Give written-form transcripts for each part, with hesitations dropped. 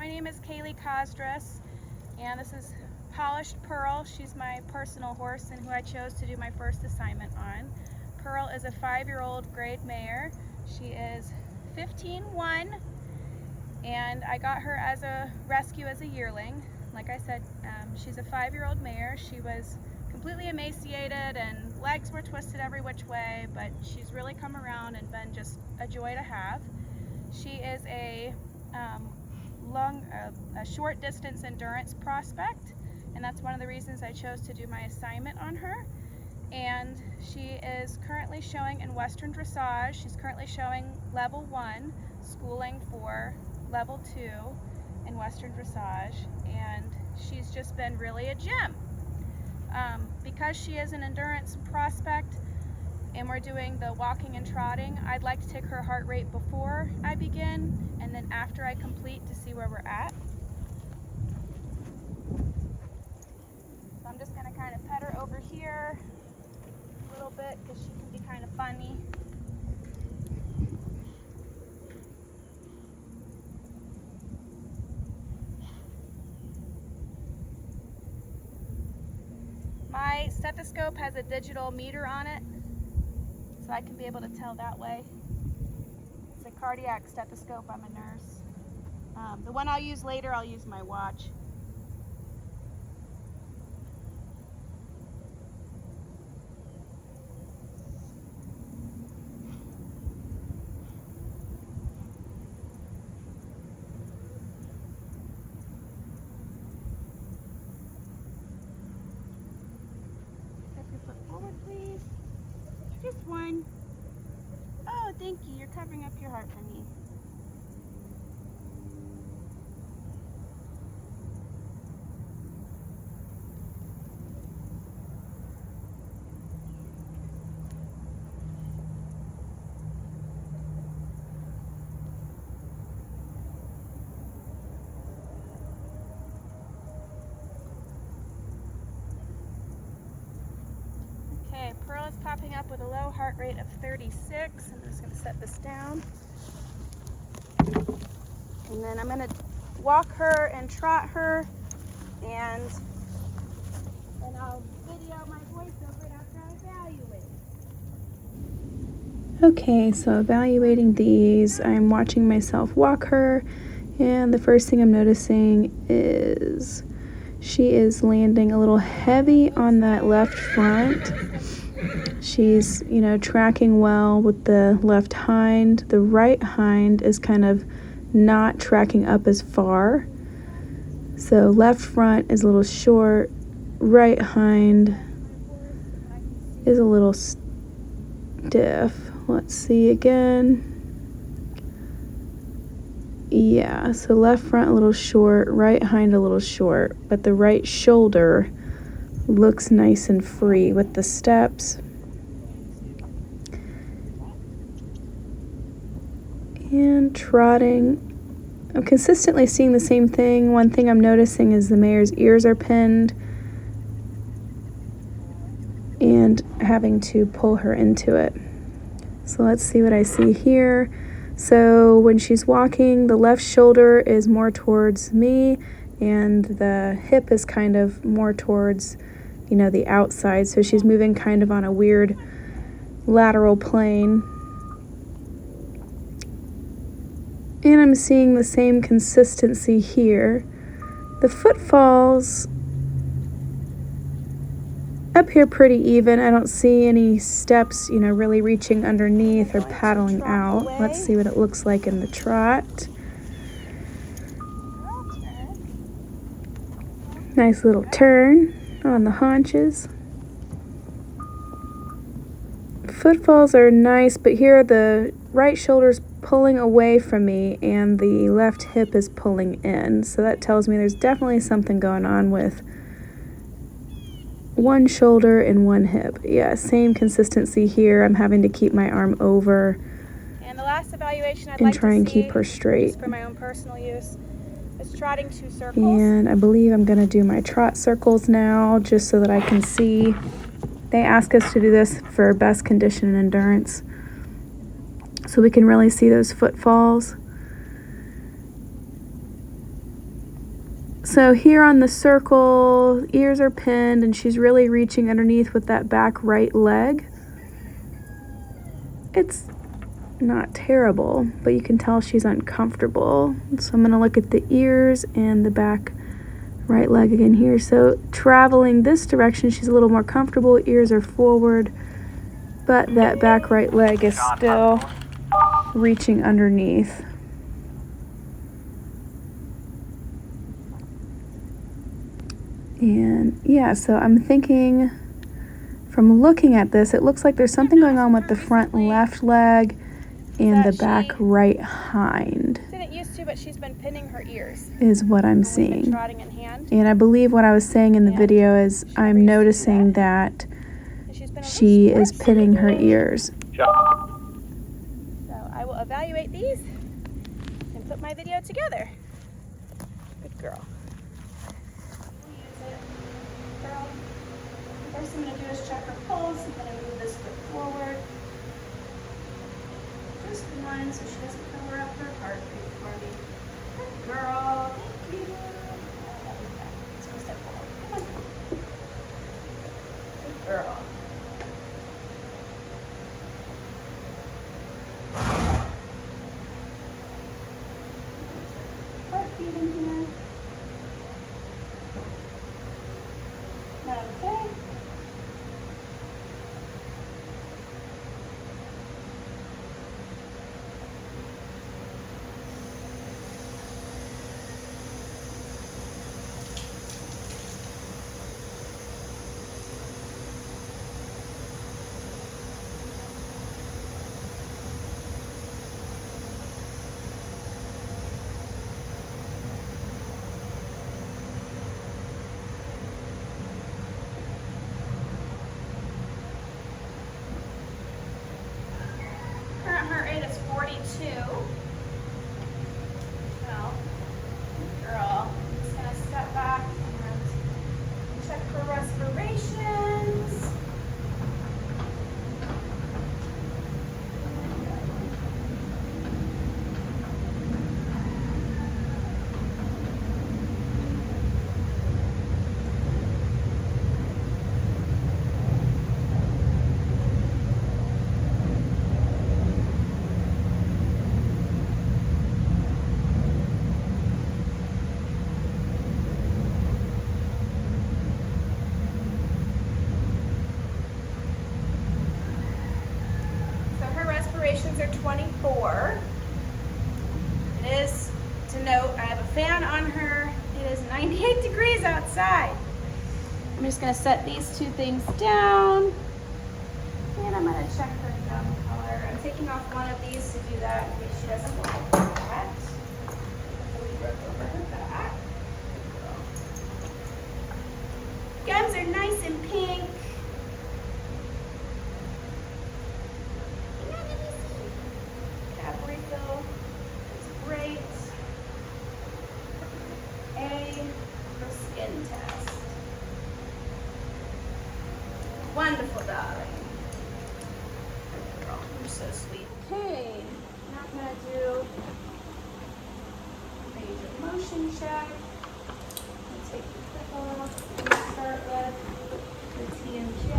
My name is Kaylee Cosdras, and this is Polished Pearl. She's my personal horse and who I chose to do my first assignment on. Pearl is a 5-year-old grade mare. She is 15-1, and I got her as a rescue as a yearling. Like I said, she's a 5-year-old mare. She was completely emaciated and legs were twisted every which way, but she's really come around and been just a joy to have. She is a short distance endurance prospect, and that's one of the reasons I chose to do my assignment on her. And she is currently showing in Western Dressage. She's currently showing level 1, schooling for level 2 in Western Dressage, and she's just been really a gem. Because she is an endurance prospect and we're doing the walking and trotting, I'd like to take her heart rate before I begin and then after I complete to see where we're at. So I'm just going to kind of pet her over here a little bit because she can be kind of funny. My stethoscope has a digital meter on it, so I can be able to tell that way. It's a cardiac stethoscope. I'm a nurse. The one I'll use later, I'll use my watch. Forward, please. Just one. Oh, thank you. You're covering up your heart for me. Okay, Pearl is popping up with a low heart rate of 36. I'm just going to set this down. And then I'm going to walk her and trot her, and then I'll video my voiceover after I evaluate. Okay, so evaluating these, I'm watching myself walk her, and the first thing I'm noticing is she is landing a little heavy on that left front. She's, tracking well with the left hind. The right hind is kind of not tracking up as far. So left front is a little short. Right hind is a little stiff. Let's see again. Yeah, so left front a little short, right hind a little short, but the right shoulder looks nice and free with the steps. And trotting, I'm consistently seeing the same thing. One thing I'm noticing is the mare's ears are pinned and having to pull her into it. So let's see what I see here. So when she's walking, the left shoulder is more towards me and the hip is kind of more towards, the outside. So she's moving kind of on a weird lateral plane. And I'm seeing the same consistency here. The footfalls up here pretty even. I don't see any steps, really reaching underneath or paddling out. Let's see what it looks like in the trot. Nice little turn on the haunches. Footfalls are nice, but here the right shoulder's pulling away from me and the left hip is pulling in. So that tells me there's definitely something going on with one shoulder and one hip. Yeah, same consistency here. I'm having to keep my arm over And the last evaluation I'd and like try to and see, keep her straight. just for my own personal use, is trotting 2 circles. And I believe I'm going to do my trot circles now just so that I can see. They ask us to do this for best condition and endurance, so we can really see those footfalls. So here on the circle, ears are pinned and she's really reaching underneath with that back right leg. It's not terrible, but you can tell she's uncomfortable. So I'm gonna look at the ears and the back right leg again here. So traveling this direction, she's a little more comfortable. Ears are forward, but that back right leg is still reaching underneath. And yeah, so I'm thinking from looking at this, it looks like there's something going on with the front left leg and the back right hind. Didn't used to, but she's been pinning her ears. Is what I'm seeing. Trotting in hand. And I believe what I was saying in the video is I'm noticing that she is pinning her ears. So I will evaluate these and put my video together. Good girl. First I'm going to do is check her pulse. I'm going to move this foot forward. Just one, so she doesn't cover up her heart rate for me. Good girl. Thank you. Let's go step forward. Come on. Good girl. Heartbeat in here. Okay. Current heart rate is 42. Well, girl, I'm just gonna step back and check for respirations. Respirations are 24. It is to note, I have a fan on her. It is 98 degrees outside. I'm just going to set these two things down. And I'm going to check her gum color. I'm taking off one of these to do that in case she doesn't like that. We work over her back. Gums are nice and pink. Refill is great. A for skin test. Wonderful, darling. Girl, you're so sweet. Okay, now I'm gonna do a range of motion check. Let's take the clip off and start with the TMJ.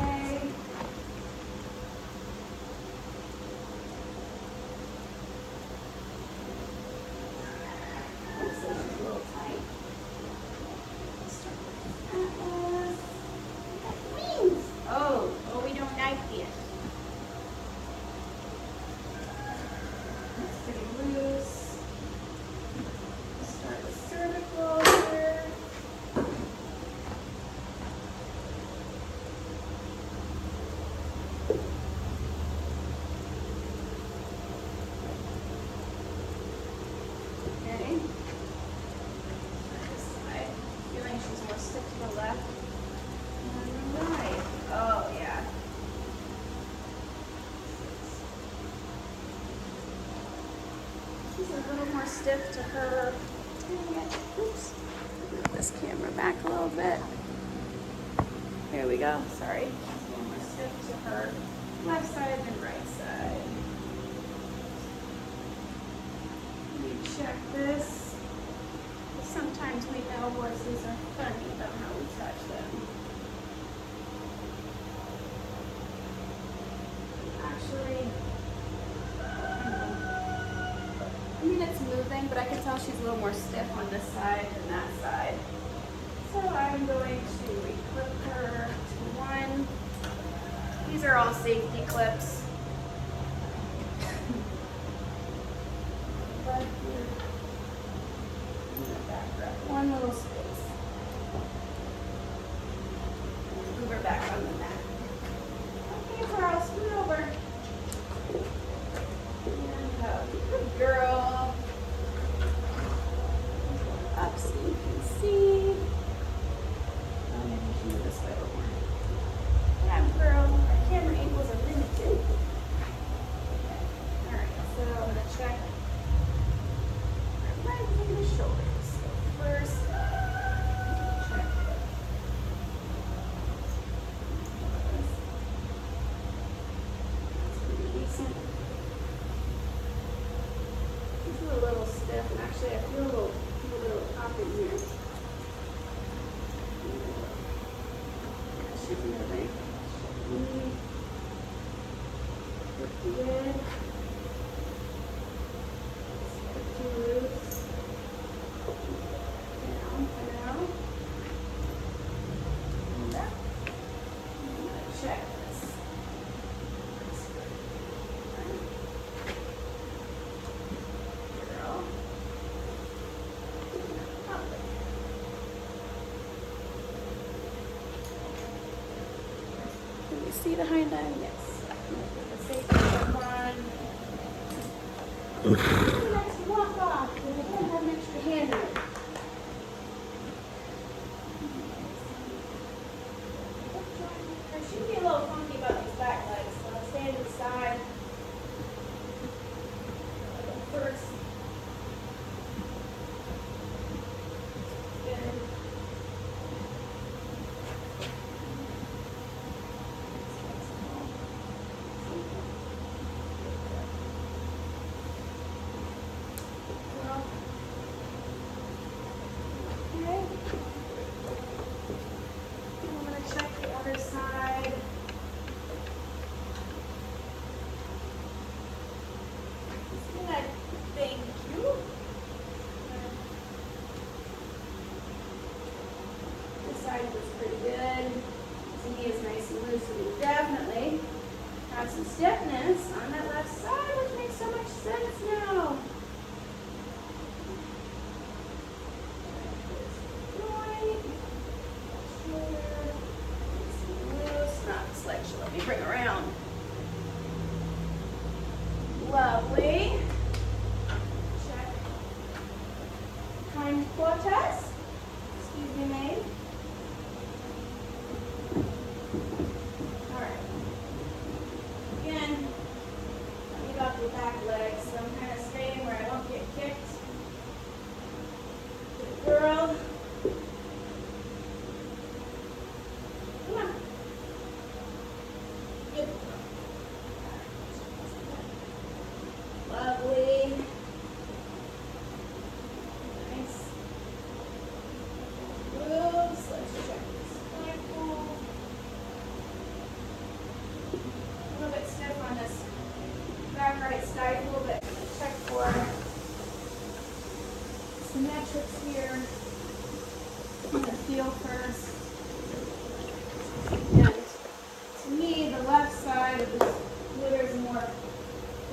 Stiff to her. Oops. Move this camera back a little bit. There we go. Sorry. A little more stiff to her left side than right side. Let me check this. Sometimes we know what's thing, but I can tell she's a little more stiff on this side than that side. So I'm going to re-clip her to one. These are all safety clips. But here, one little space. Move her back on the mat. Okay, Carl, scoot over. And go. Good girl. Up so you can see. Oh, maybe you should move this way a little more. Yeah, girl. Our camera angles are limited. Okay. Alright, so I'm going to check her legs and the shoulders. So first, check decent. This is a little stiff, and actually I feel a little pop in here. She's moving. Good. Too loose. Down for now. And up. I'm going to check this. Girl. Up. Can you see the hind end? Yes. The safety clip on. Let's walk off. And I don't have an extra hand in it. She can be a little funky about these back legs, so I'll stand to the side. First. Good. Okay. I'm going to check the other side. Good. Thank you. This side was pretty good. This knee is nice and loose, so we definitely have some stiffness on that left side, which makes so much sense now. Let me bring around. Lovely. Check. Hind claw test. Excuse me, maid. Alright. Again, let me go off the back leg, so I'm kind of staying where I don't get kicked. Good girl. Come on. Good. Lovely. Nice. Moves. Let's check this flagpole. A little bit stiff on this back right stifle, but check for symmetrics here. I'm going to feel first. And to me, the left side of the glute is more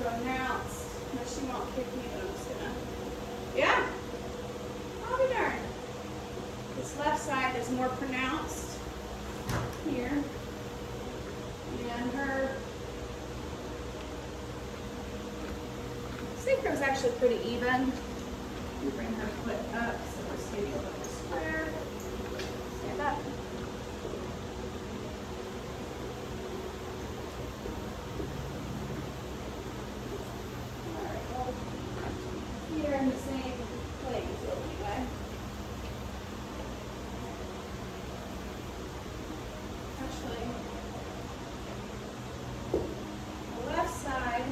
pronounced. No, she won't kick me, but I'm just gonna. Yeah. I'll be darned. This left side is more pronounced here. And her sacrum is actually pretty even. Let me bring her foot up so we're standing a little square. Stand up. Here in the same playing field anyway. Actually, the left side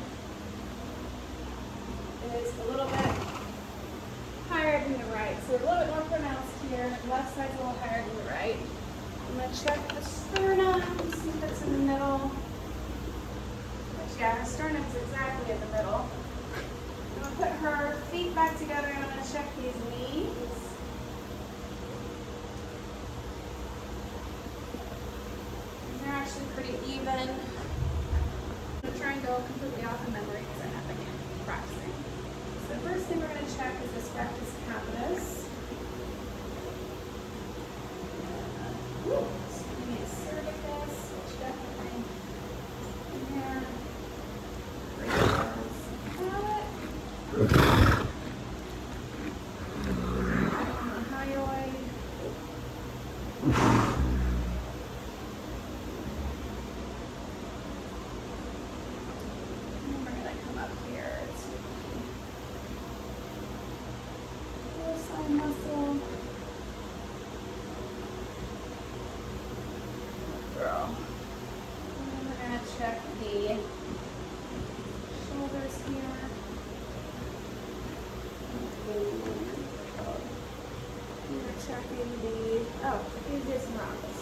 is a little bit higher than the right. So a little bit more pronounced here. The left side's a little higher than the right. I'm going to check the sternum, see if it's in the middle. Which, yeah, her sternum's exactly in the middle. put her feet back together and I'm going to check these knees. They're actually pretty even. I'm going to try and go completely off of memory because I have again practicing. So the first thing we're going to check is this rectus capitis. Cervicus, which definitely in there. Hyoid. And we're gonna come up here to the side muscle. Girl. And then we're gonna check the shoulders here. We're checking the trapezius and rhombus.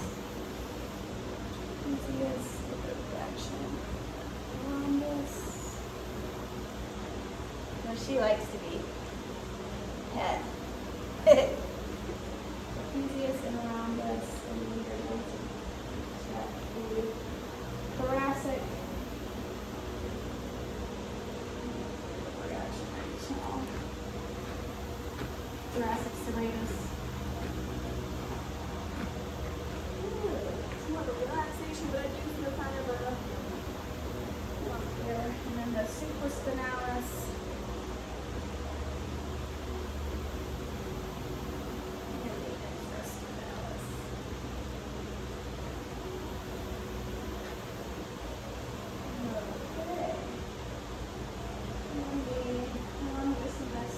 Trapezius, look at the action. Rhombus. Now she likes to be head. Trapezius and rhombus, and then we're going to check the thoracic. Thoracic serratus. It's more of a relaxation, but I do feel kind of a lump here. And then the supraspinalis. And the infraspinalis. Okay. And the longissimus.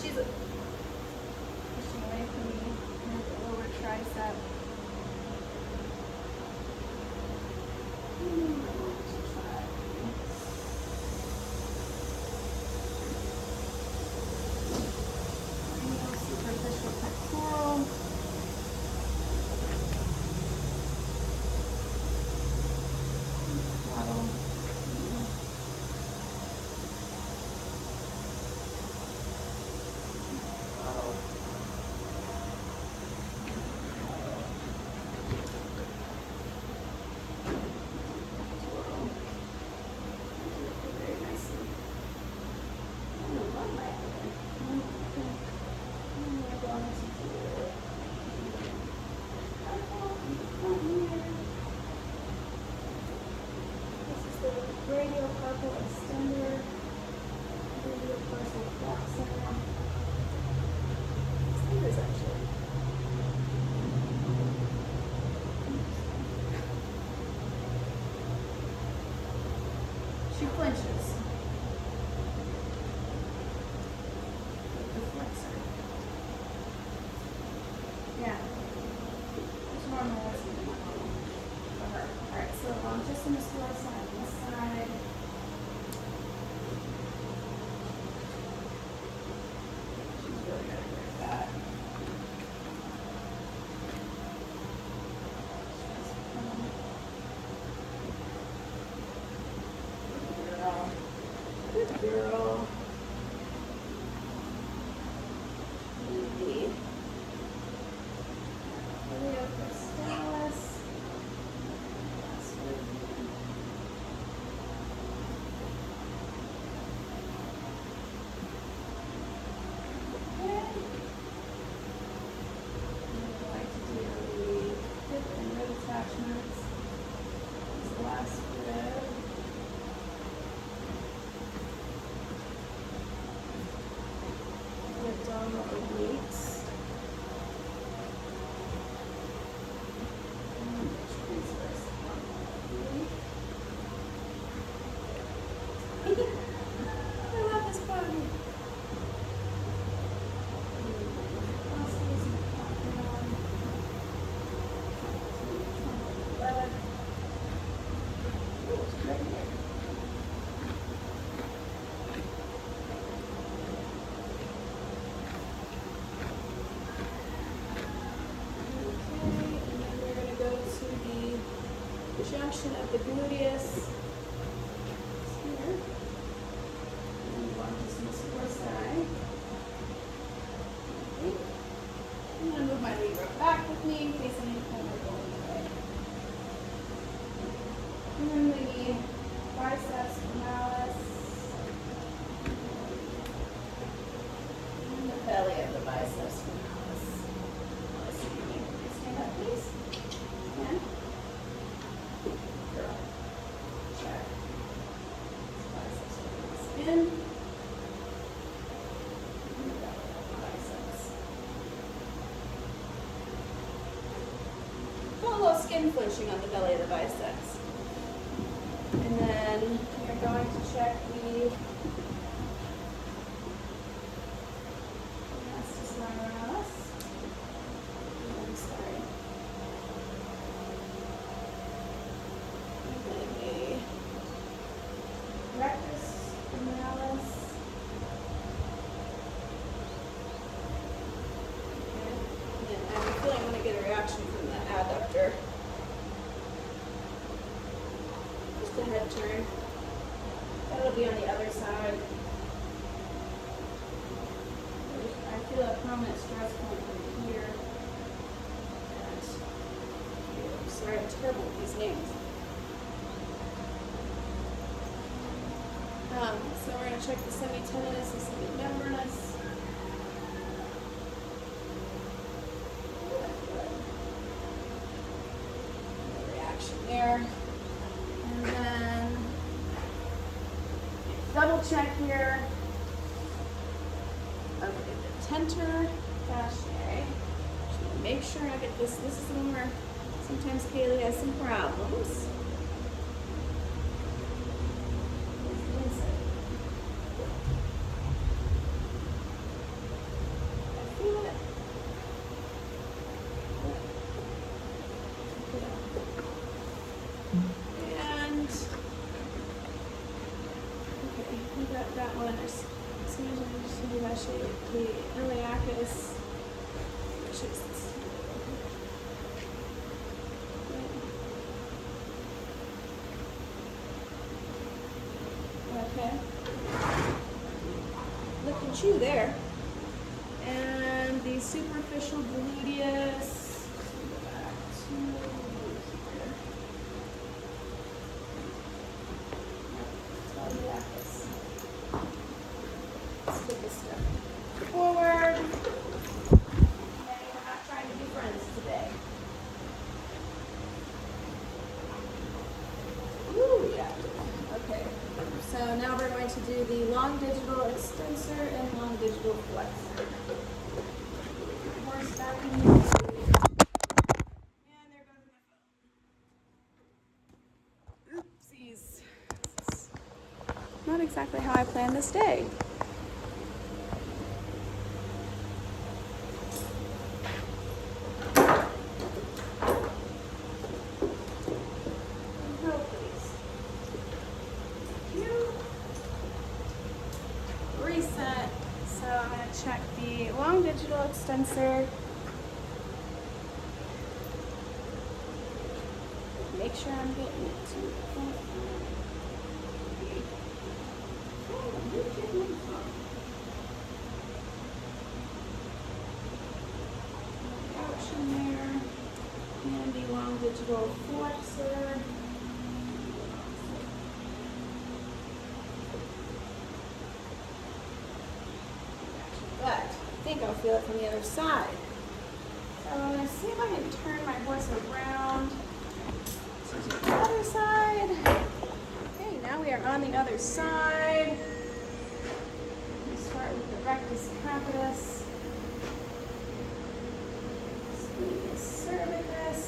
She's pushing away from me. And the lower tricep. Superficial pectoral. Waddle. Radial carpal extender, radial dorsal flexor. Fingers actually. She flinches. The flexor. Yeah. It's normal. For her. Alright, so longissimus dorsal on this side. She's really good at that. Good girl. Easy. Iliocristalis. junction of the gluteus here. And we want this dorsi. Okay. I'm going to move my lever back with me in case I need to kind of go away. And then the biceps femoris. And the belly of the biceps femoris. Let's see, can you stand up, please? And girl. Check. Biceps femoris in. And the belly of the biceps. Feel a little skin flinching on the belly of the biceps. And then you're going to check the vastus lateralis. I'm sorry. And then the rectus femoralis. Okay. And I'm feeling I'm going to get a reaction from the adductor. Just a head turn. That'll be on the other side. I feel a prominent stress point from here. And here. I'm sorry, I'm terrible with these names. So we're going to check the semitendinous and semimembranous. Reaction there. And then double check here. Okay, the tentor fasciae. Just want to make sure I get this. This is the one where sometimes Kaylee has some problems. I feel it. And okay, we got that one. There's the iliacus. Okay. Look at you there. And the superficial gluteus. Go back to here. Iliacus. Let's take a step forward. Okay, we're not trying to be friends today. Ooh, yeah. Okay. So now we're going to do the long digital extensor and long digital flexor. Horse back in here. And there goes my phone. Oopsies. This is not exactly how I planned this day. Reset. So I'm going to check the long digital extensor. Make sure I'm getting it to the front. Action there. And the long digital flexor. But I think I'll feel it from the other side. So I'm going to see if I can turn my horse around to the other side. Okay, now we are on the other side. We start with the rectus capitis. Squeeze cervicus.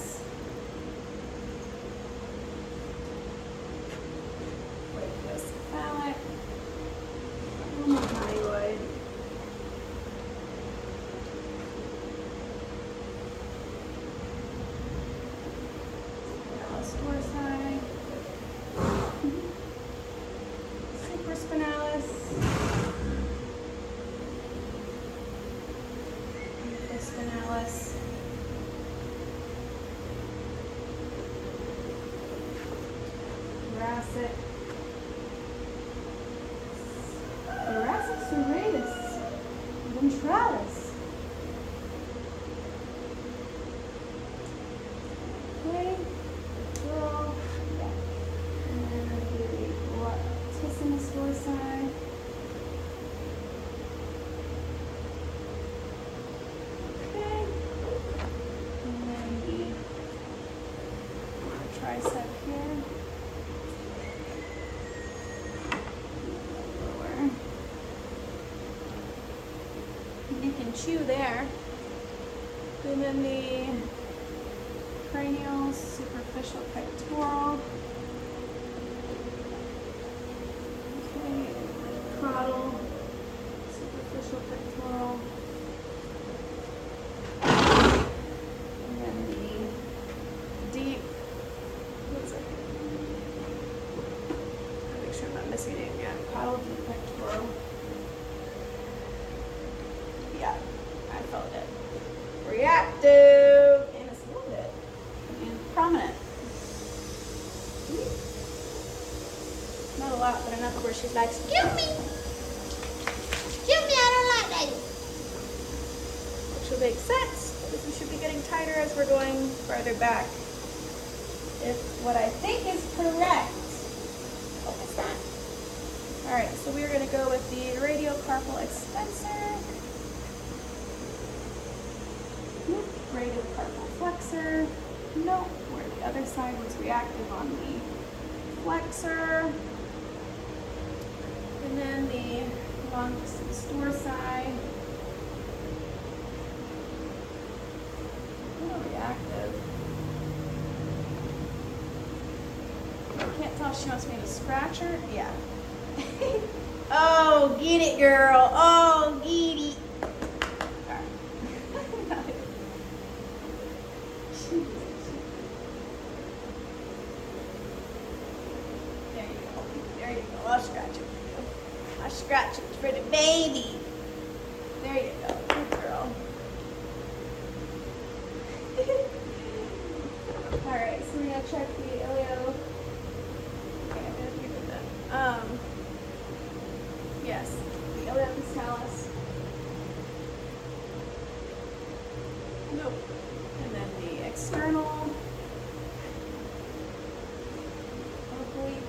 Brachiocefalic. Hyoid. Dorsi, supraspinalis, spinalis, it? Thoracic serratus ventralis. Okay, girl. And then the latissimus dorsi. Okay. And then the tricep here. Lower. You can chew there. And then the cranial, superficial pectoral. Okay, caudal, superficial pectoral. And then the deep, what's it? Make sure I'm not missing it again. Caudal, deep pectoral. Yeah, I felt it. Reactive, and it's a little bit prominent. Not a lot, but enough where she's like, excuse me, I don't like that. Which will make sense, because we should be getting tighter as we're going further back. If what I think is correct. Oh, it's not. All right, so we're going to go with the radiocarpal extensor. Radiocarpal flexor. Nope, where the other side was reactive on the flexor. And then the longissimus dorsi. A little reactive. I can't tell if she wants me to scratch her. Yeah. Oh, get it, girl. Oh, get it. I'll scratch it for you. I'll scratch it for the baby. There you go. Good girl. Alright, so we're going to check the ilio. Okay, I'm going to keep it then. Yes, the iliopistallus. Nope. And then the external oblique.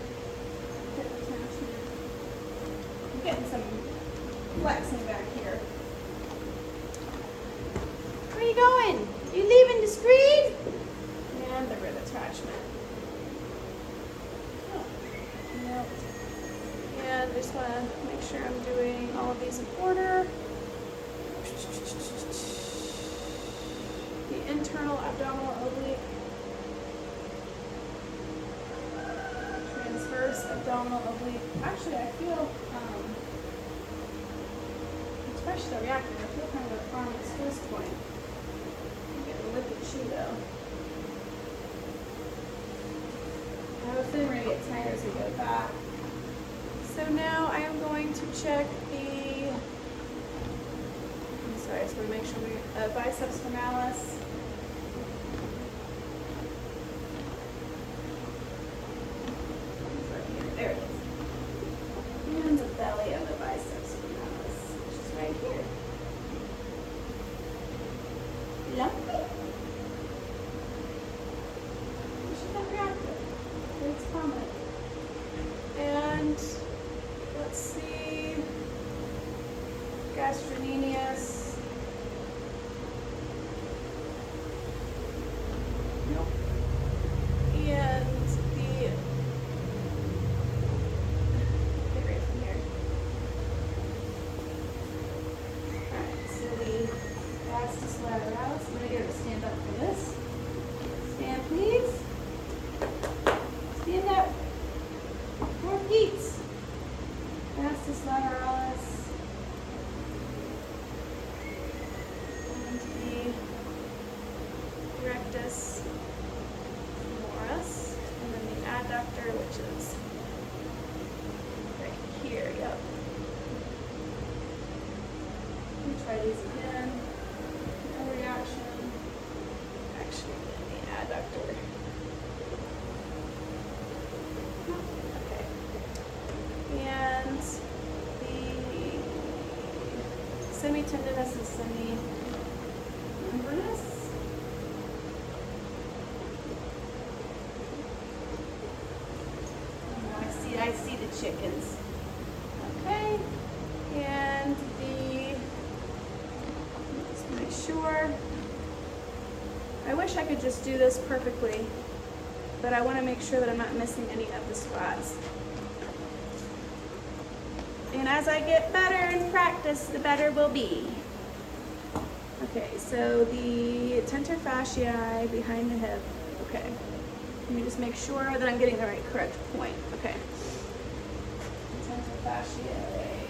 I'm getting some flexing back here. Where are you going? You leaving the screen? And the rib attachment. Oh, nope. And I just want to make sure I'm doing all of these in order. The internal abdominal oblique. Transverse abdominal oblique. Actually, I feel, especially the reactive, I feel kind of a arm exposed point. I'm getting a liquid chew though. I have a feeling we're going to get tired as we go back. So now I am going to check the, I'm sorry, I just want to make sure we, biceps femoris. There it is. And the belly of the biceps femoris, which is right here. Lumpy. She's not reactive. It's prominent. And let's see. Gastrocnemius. Nope. And lateralis. I'm going to get her to stand up for this. Stand, please. Stand up. More feet. Vastus lateralis. And the rectus femoris. And then the adductor, which is right here. Yep. Let me try these again. Reaction, actually in the adductor. semi-tendinous and semi-membranous. I see the chickens. Okay, and let's make sure. I wish I could just do this perfectly, but I want to make sure that I'm not missing any of the spots. And as I get better in practice, the better will be. Okay, so the tentor fasciae behind the hip. Okay, let me just make sure that I'm getting the correct point. Okay. Tentor fasciae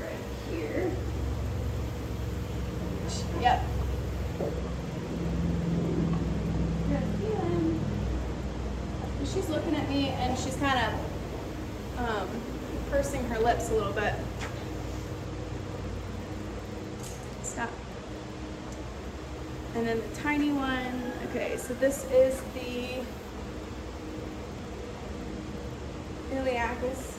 right here. Yep. Good feeling. She's looking at me and she's kind of pursing her lips a little bit. Stop. And then the tiny one. Okay, so this is the iliacus.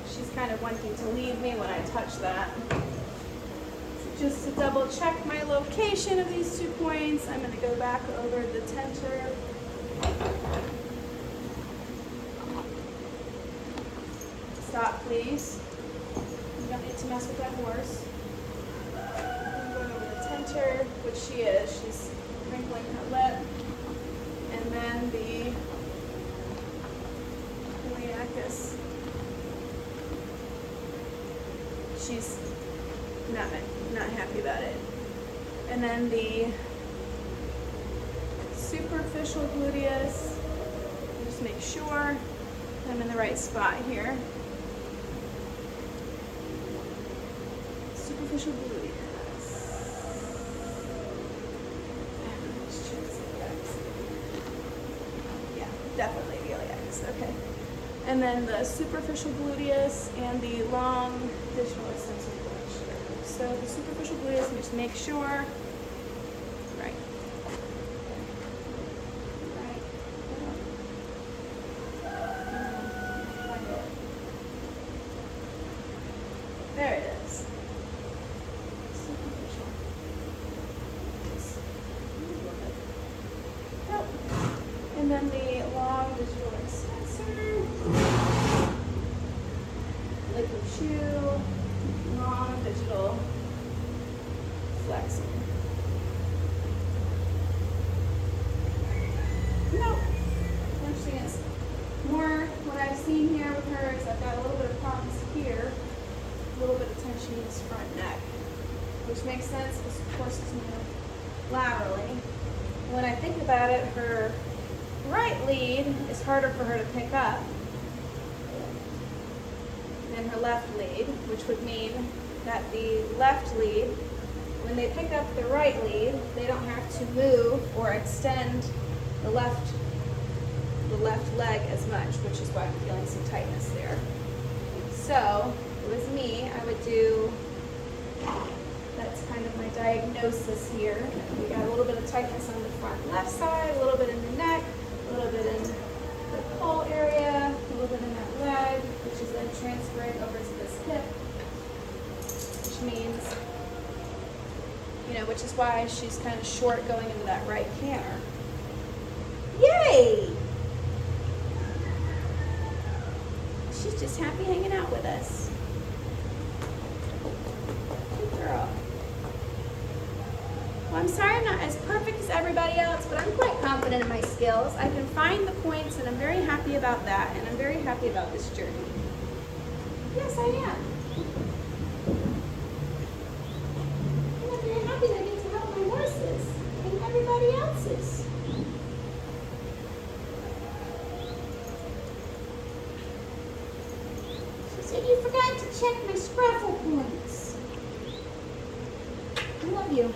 She's kind of wanting to leave me when I touch that. So just to double check my location of these 2 points, I'm going to go back over the tentor. Stop, please. You don't need to mess with that horse. I'm going over the tentor, which she is. She's wrinkling her lip. And then the iliacus. She's not happy about it. And then the superficial gluteus. Just make sure I'm in the right spot here. Superficial gluteus. Yeah, definitely the iliacus. Okay. And then the superficial gluteus and the long digital extensor flexure. So the superficial gluteus, just make sure. Right. Right. There it is. Superficial. Nope. And then the long digital extensor. Liquid shoe, long digital flexor. Nope. Interesting is more what I've seen here with her is I've got a little bit of problems here, a little bit of tension in this front neck, which makes sense because of course it's moved laterally. When I think about it, her right lead is harder for her to pick up than her left lead, which would mean that the left lead, when they pick up the right lead, they don't have to move or extend the left leg as much, which is why I'm feeling some tightness there. So, if it was me, I would do, that's kind of my diagnosis here. We got a little bit of tightness on the front left side, a little bit in the neck, a little bit in the pole area, a little bit in that leg, which is then transferring over to this hip, which means, which is why she's kind of short going into that right canter. Yay! She's just happy hanging out with us. Good girl. Well, I'm sorry I'm not as perfect as everybody else, but I'm quite confident in my skills. I can find the points, and I'm very happy about that, and I'm very happy about this journey. Yes, I am. And I'm very happy that I get to help my horses and everybody else's. She said you forgot to check my scruffle points. I love you.